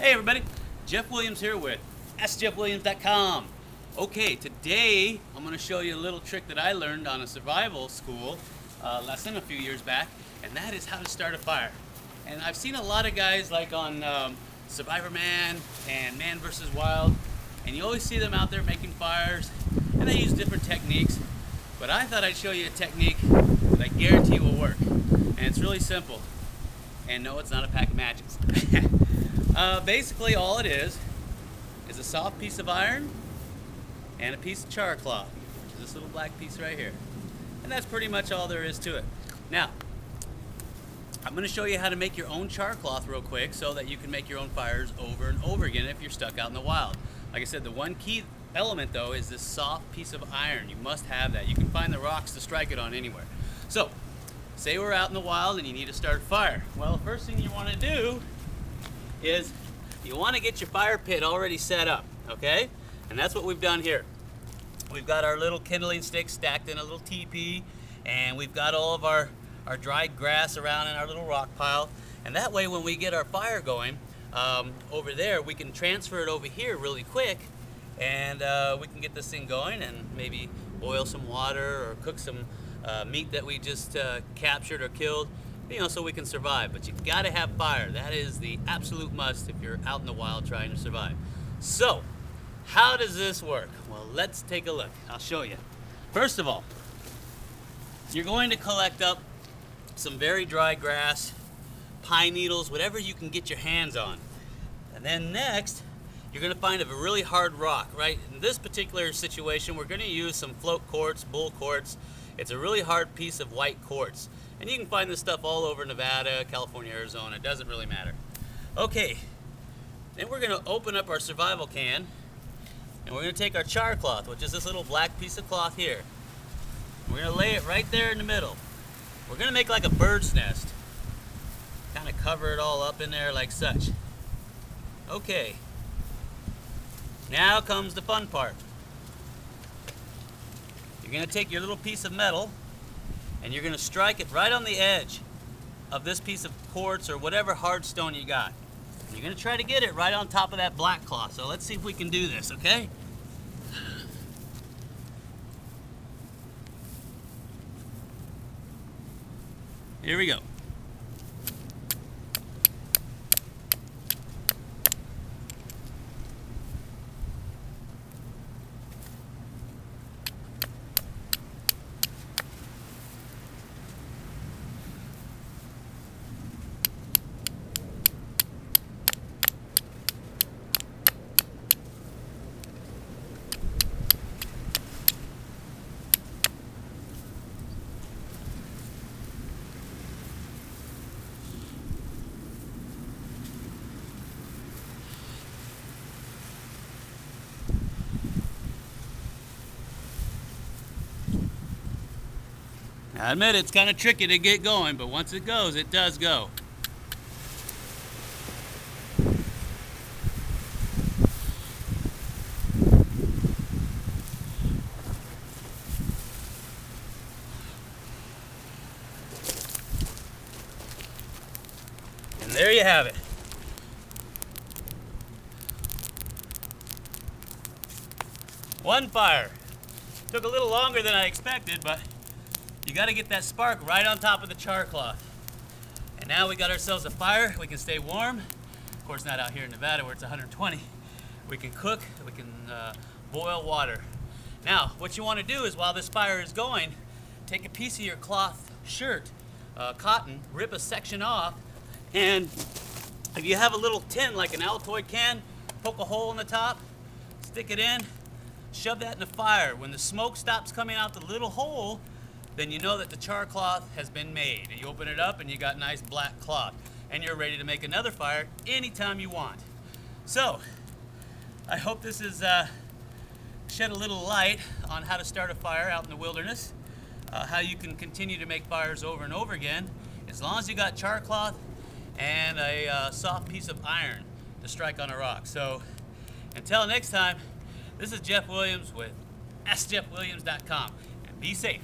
Hey everybody, Jeff Williams here with AskJeffWilliams.com. Okay, today I'm going to show you a little trick that I learned on a survival school lesson a few years back, and that is how to start a fire. And I've seen a lot of guys like on Survivor Man and Man vs. Wild, and you always see them out there making fires, and they use different techniques. But I thought I'd show you a technique that I guarantee will work, and it's really simple. And no, it's not a pack of matches. Basically all it is a soft piece of iron and a piece of char cloth, which is this little black piece right here. And that's pretty much all there is to it. Now, I'm going to show you how to make your own char cloth real quick so that you can make your own fires over and over again if you're stuck out in the wild. Like I said, the one key element though is this soft piece of iron. You must have that. You can find the rocks to strike it on anywhere. So, say we're out in the wild and you need to start a fire. Well, the first thing you want to do is you want to get your fire pit already set up, okay? And that's what we've done here. We've got our little kindling sticks stacked in a little teepee, and we've got all of our dried grass around in our little rock pile. And that way when we get our fire going over there, we can transfer it over here really quick, and we can get this thing going and maybe boil some water or cook some meat that we just captured or killed, you know, so we can survive. But you've got to have fire. That is the absolute must if you're out in the wild trying to survive. So, how does this work? Well, let's take a look. I'll show you. First of all, you're going to collect up some very dry grass, pine needles, whatever you can get your hands on. And then next, you're going to find a really hard rock, right? In this particular situation, we're going to use some float quartz, bull quartz. It's a really hard piece of white quartz. And you can find this stuff all over Nevada, California, Arizona. It doesn't really matter. Okay, then we're going to open up our survival can, and we're going to take our char cloth, which is this little black piece of cloth here. We're going to lay it right there in the middle. We're going to make like a bird's nest. Kind of cover it all up in there like such. Okay, now comes the fun part. You're going to take your little piece of metal and you're going to strike it right on the edge of this piece of quartz or whatever hard stone you got. And you're going to try to get it right on top of that black cloth. So let's see if we can do this, okay? Here we go. I admit it's kind of tricky to get going, but once it goes, it does go. And there you have it. One fire. Took a little longer than I expected, but you got to get that spark right on top of the char cloth. And now we got ourselves a fire. We can stay warm. Of course, not out here in Nevada where it's 120. We can cook. We can boil water. Now, what you want to do is while this fire is going, take a piece of your cloth shirt, cotton, rip a section off, and if you have a little tin like an Altoid can, poke a hole in the top, stick it in, shove that in the fire. When the smoke stops coming out the little hole, then you know that the char cloth has been made. And you open it up and you got nice black cloth. And you're ready to make another fire anytime you want. So, I hope this has shed a little light on how to start a fire out in the wilderness. How you can continue to make fires over and over again, as long as you got char cloth and a soft piece of iron to strike on a rock. So, until next time, this is Jeff Williams with AskJeffWilliams.com. And be safe.